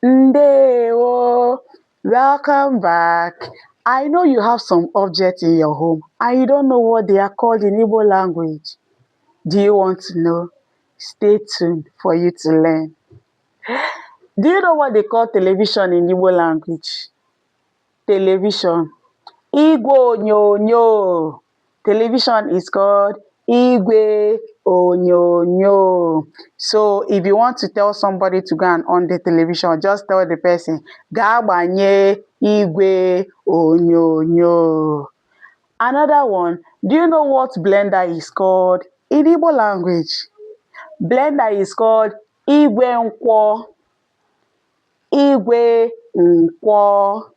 Ndewo, welcome back. I know you have some objects in your home and you don't know what they are called in Igbo language. Do you want to know? Stay tuned for you to learn. Do you know what they call television in Igbo language? Television. Igwe onyonyo. Television is called Igwe onyonyo. So if you want to tell somebody to go and on the television, just tell the person, "Gaa gbanye igwe onyonyo." Another one, do you know what blender is called in Igbo language? Blender is called Igwe nkwo. Igwe nkwo.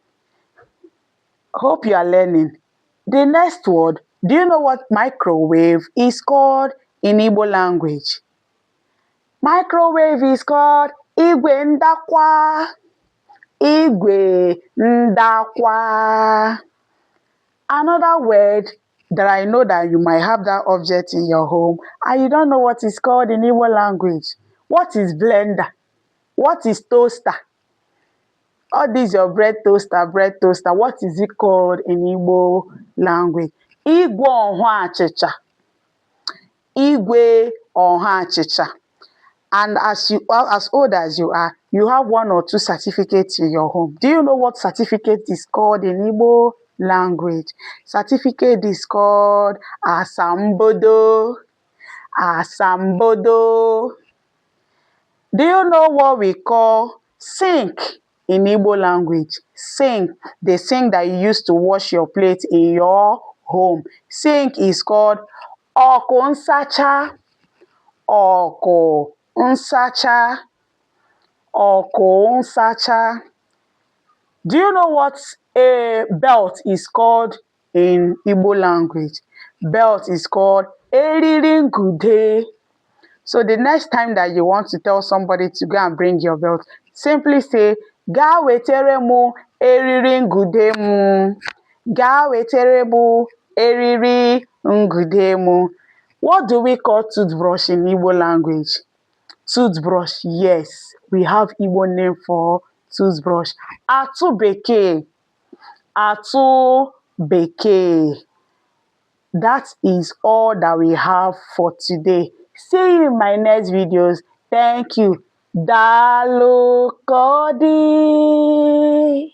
Hope you are learning. The next word, do you know what microwave is called in Igbo language? Microwave is called igwe ndakwa. Igwe ndakwa. Another word that I know that you might have that object in your home and you don't know what it's called in Igbo language. What is blender? What is toaster? All these your bread toaster. What is it called in Igbo language? Igwe ọha achịcha. Igwe ọha achịcha. And as you are as old as you are, you have one or two certificates in your home. Do you know what certificate is called in Igbo language? Certificate is called asambodo. Asambodo. Do you know what we call sink in Igbo language? Sink, the sink that you use to wash your plate in your home. Sink is called ọkụ nsacha. Ọkụ nsacha. Ọkụ nsacha. Do you know what a belt is called in Igbo language? Belt is called eriri ngude. So the next time that you want to tell somebody to go and bring your belt, simply say, "Gaa wetere mụ eriri ngude mụ." Gaa wetere mụ eriri ngude mụ. What do we call toothbrush in Igbo language? Toothbrush, yes, we have Igbo name for toothbrush. Atụ bekee. Atụ bekee. That is all that we have for today. See you in my next videos. Thank you. Daalụ ka ọ dị.